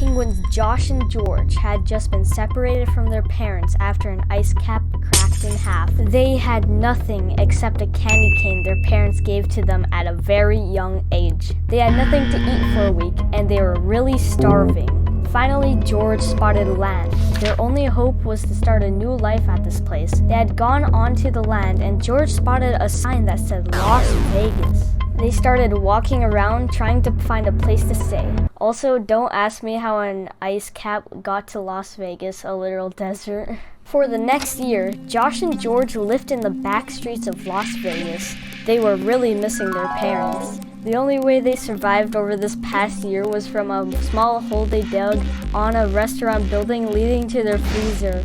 penguins Josh and George had just been separated from their parents after an ice cap cracked in half. They had nothing except a candy cane their parents gave to them at a very young age. They had nothing to eat for a week, and they were really starving. Finally, George spotted land. Their only hope was to start a new life at this place. They had gone onto the land, and George spotted a sign that said Las Vegas. They started walking around trying to find a place to stay. Also, don't ask me how an ice cap got to Las Vegas, a literal desert. For the next year, Josh and George lived in the back streets of Las Vegas. They were really missing their parents. The only way they survived over this past year was from a small hole they dug on a restaurant building leading to their freezer.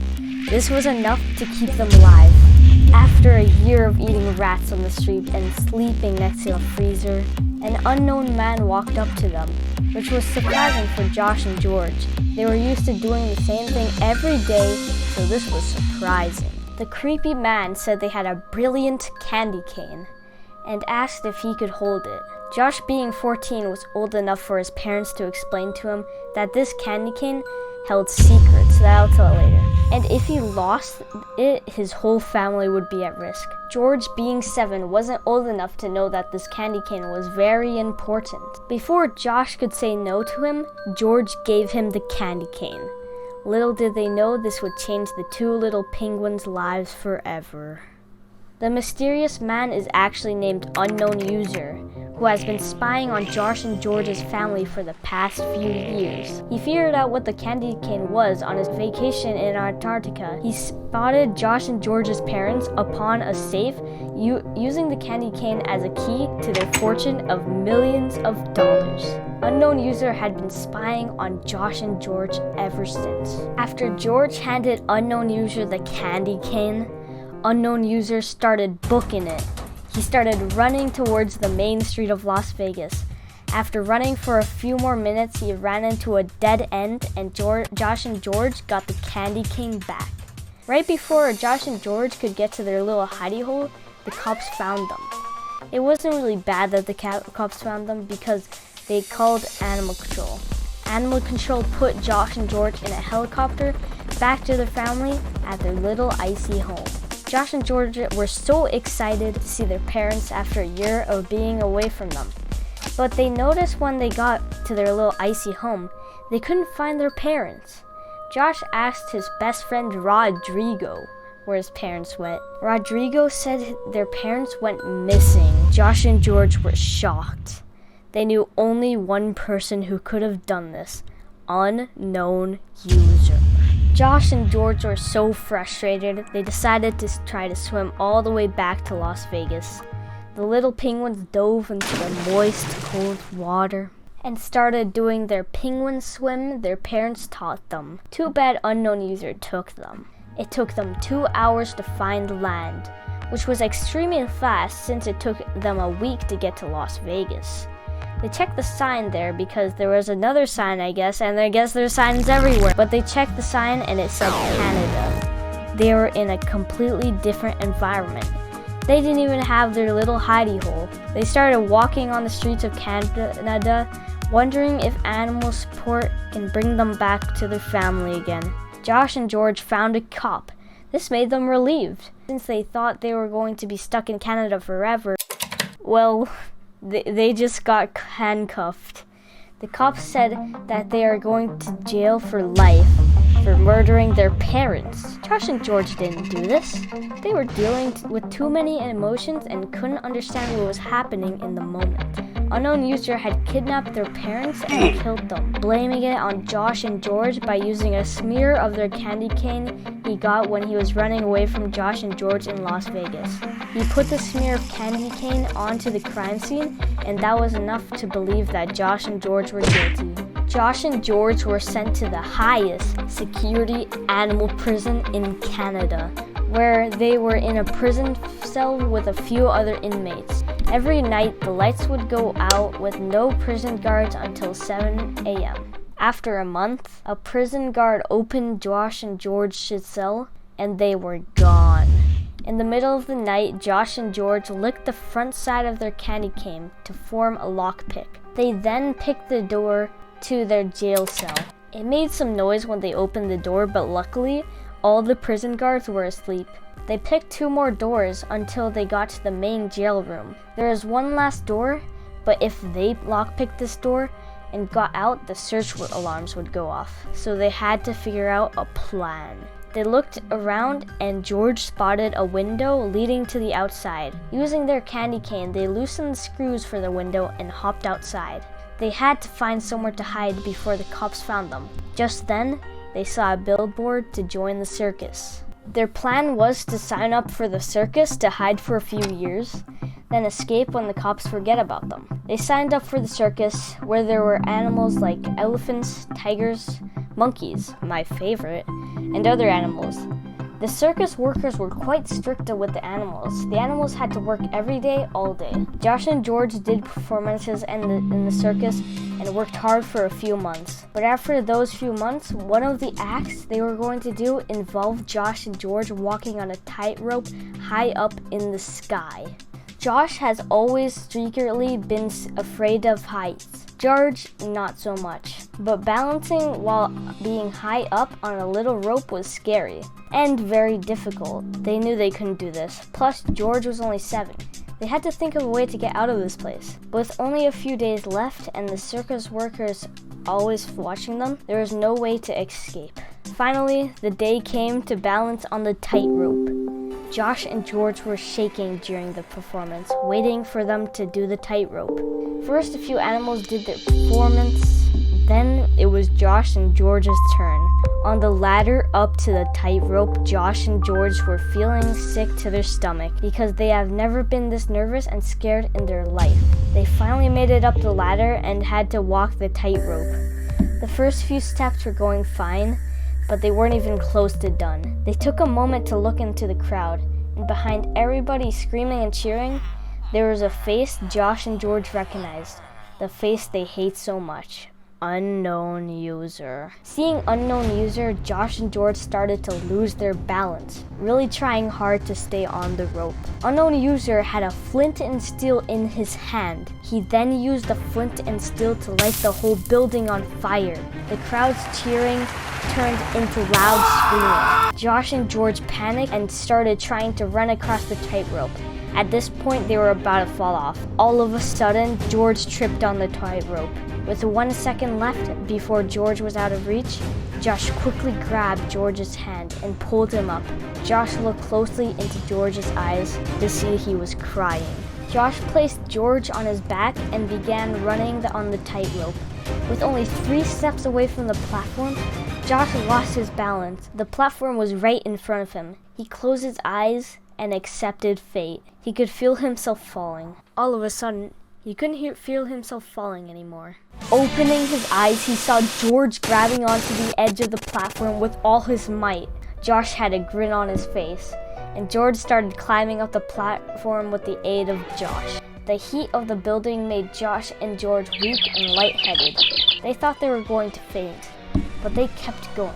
This was enough to keep them alive. After a year of eating rats on the street and sleeping next to a freezer, an unknown man walked up to them, which was surprising for Josh and George. They were used to doing the same thing every day, so this was surprising. The creepy man said they had a brilliant candy cane and asked if he could hold it. Josh, being 14, was old enough for his parents to explain to him that this candy cane held secrets that I'll tell later. And if he lost it, his whole family would be at risk. George, being 7, wasn't old enough to know that this candy cane was very important. Before Josh could say no to him, George gave him the candy cane. Little did they know this would change the two little penguins' lives forever. The mysterious man is actually named Unknown User, who has been spying on Josh and George's family for the past few years. He figured out what the candy cane was on his vacation in Antarctica. He spotted Josh and George's parents upon a safe, using the candy cane as a key to their fortune of millions of dollars. Unknown User had been spying on Josh and George ever since. After George handed Unknown User the candy cane, Unknown User started booking it. He started running towards the main street of Las Vegas. After running for a few more minutes, he ran into a dead end, and Josh and George got the candy cane back. Right before Josh and George could get to their little hidey hole, the cops found them. It wasn't really bad that the cops found them because they called Animal Control. Animal Control put Josh and George in a helicopter back to their family at their little icy home. Josh and George were so excited to see their parents after a year of being away from them. But they noticed when they got to their little icy home, they couldn't find their parents. Josh asked his best friend Rodrigo where his parents went. Rodrigo said their parents went missing. Josh and George were shocked. They knew only one person who could have done this: Unknown User. Josh and George were so frustrated, they decided to try to swim all the way back to Las Vegas. The little penguins dove into the moist, cold water and started doing their penguin swim their parents taught them. Too bad Unknown User took them. It took them 2 hours to find land, which was extremely fast since it took them a week to get to Las Vegas. They checked the sign there because there was another sign, I guess, and I guess there's signs everywhere. But they checked the sign and it said Canada. They were in a completely different environment. They didn't even have their little hidey hole. They started walking on the streets of Canada, wondering if animal support can bring them back to their family again. Josh and George found a cop. This made them relieved, since they thought they were going to be stuck in Canada forever. Well, they just got handcuffed. The cops said that they are going to jail for life for murdering their parents. Josh and George didn't do this. They were dealing with too many emotions and couldn't understand what was happening in the moment. Unknown User had kidnapped their parents and killed them, blaming it on Josh and George by using a smear of their candy cane he got when he was running away from Josh and George in Las Vegas. He put the smear of candy cane onto the crime scene, and that was enough to believe that Josh and George were guilty. Josh and George were sent to the highest security animal prison in Canada, where they were in a prison cell with a few other inmates. Every night, the lights would go out with no prison guards until 7 a.m. After a month, a prison guard opened Josh and George's cell, and they were gone. In the middle of the night, Josh and George licked the front side of their candy cane to form a lockpick. They then picked the door to their jail cell. It made some noise when they opened the door, but luckily, all the prison guards were asleep. They picked 2 more doors until they got to the main jail room. There is one last door, but if they lockpicked this door and got out, the search alarms would go off. So they had to figure out a plan. They looked around and George spotted a window leading to the outside. Using their candy cane, they loosened the screws for the window and hopped outside. They had to find somewhere to hide before the cops found them. Just then, they saw a billboard to join the circus. Their plan was to sign up for the circus to hide for a few years, then escape when the cops forget about them. They signed up for the circus, where there were animals like elephants, tigers, monkeys, my favorite, and other animals. The circus workers were quite strict with the animals. The animals had to work every day, all day. Josh and George did performances in the circus and worked hard for a few months. But after those few months, one of the acts they were going to do involved Josh and George walking on a tightrope high up in the sky. Josh has always secretly been afraid of heights. George, not so much. But balancing while being high up on a little rope was scary and very difficult. They knew they couldn't do this. Plus, George was only 7. They had to think of a way to get out of this place. With only a few days left and the circus workers always watching them, there was no way to escape. Finally, the day came to balance on the tightrope. Josh and George were shaking during the performance, waiting for them to do the tightrope. First, a few animals did their performance, then it was Josh and George's turn. On the ladder up to the tightrope, Josh and George were feeling sick to their stomach because they have never been this nervous and scared in their life. They finally made it up the ladder and had to walk the tightrope. The first few steps were going fine, but they weren't even close to done. They took a moment to look into the crowd, and behind everybody screaming and cheering, there was a face Josh and George recognized, the face they hate so much. Unknown user. Seeing unknown user, Josh and George started to lose their balance, really trying hard to stay on the rope. Unknown user had a flint and steel in his hand. He then used the flint and steel to light the whole building on fire. The crowd's cheering turned into loud screaming. Josh and George panicked and started trying to run across the tightrope. At this point, they were about to fall off. All of a sudden, George tripped on the tightrope. With 1 second left before George was out of reach, Josh quickly grabbed George's hand and pulled him up. Josh looked closely into George's eyes to see he was crying. Josh placed George on his back and began running on the tightrope. With only 3 steps away from the platform, Josh lost his balance. The platform was right in front of him. He closed his eyes and accepted fate. He could feel himself falling. All of a sudden, he couldn't feel himself falling anymore. Opening his eyes, he saw George grabbing onto the edge of the platform with all his might. Josh had a grin on his face, and George started climbing up the platform with the aid of Josh. The heat of the building made Josh and George weak and lightheaded. They thought they were going to faint, but they kept going.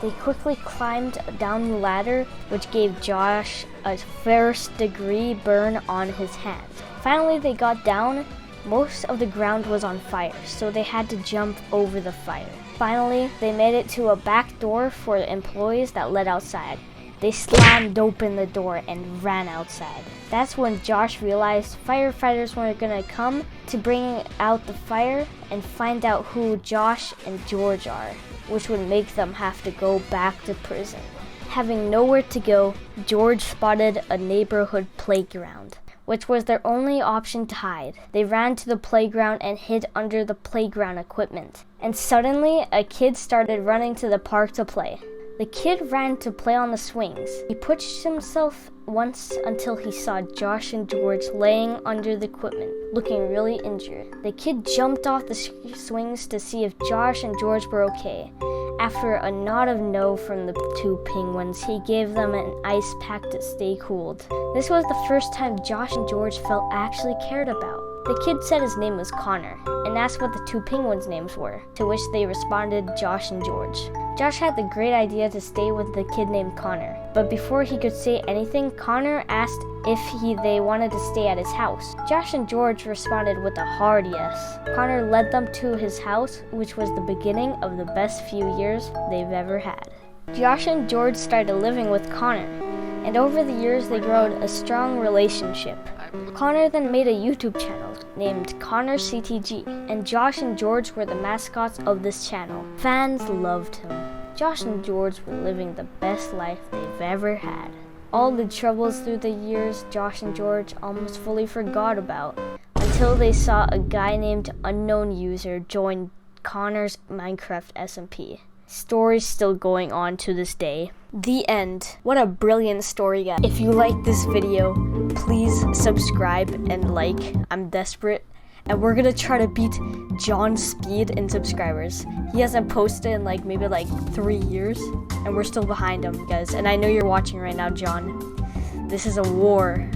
They quickly climbed down the ladder, which gave Josh a first-degree burn on his hand. Finally, they got down. Most of the ground was on fire, so they had to jump over the fire. Finally, they made it to a back door for the employees that led outside. They slammed open the door and ran outside. That's when Josh realized firefighters were gonna come to bring out the fire and find out who Josh and George are, which would make them have to go back to prison. Having nowhere to go, George spotted a neighborhood playground, which was their only option to hide. They ran to the playground and hid under the playground equipment. And suddenly, a kid started running to the park to play. The kid ran to play on the swings. He pushed himself once until he saw Josh and George laying under the equipment, looking really injured. The kid jumped off the swings to see if Josh and George were okay. After a nod of no from the 2 penguins, he gave them an ice pack to stay cooled. This was the first time Josh and George felt actually cared about. The kid said his name was Connor and asked what the 2 penguins' names were, to which they responded Josh and George. Josh had the great idea to stay with the kid named Connor. But before he could say anything, Connor asked if they wanted to stay at his house. Josh and George responded with a hard yes. Connor led them to his house, which was the beginning of the best few years they've ever had. Josh and George started living with Connor, and over the years they grew a strong relationship. Connor then made a YouTube channel named ConnorCTG, and Josh and George were the mascots of this channel. Fans loved him. Josh and George were living the best life they've ever had. All the troubles through the years Josh and George almost fully forgot about, until they saw a guy named Unknown User join Connor's Minecraft SMP. Story's still going on to this day. The end. What a brilliant story, guys. If you like this video, please subscribe and like. I'm desperate. And we're gonna try to beat John's speed in subscribers. He hasn't posted in maybe 3 years, and we're still behind him, guys. And I know you're watching right now, John. This is a war.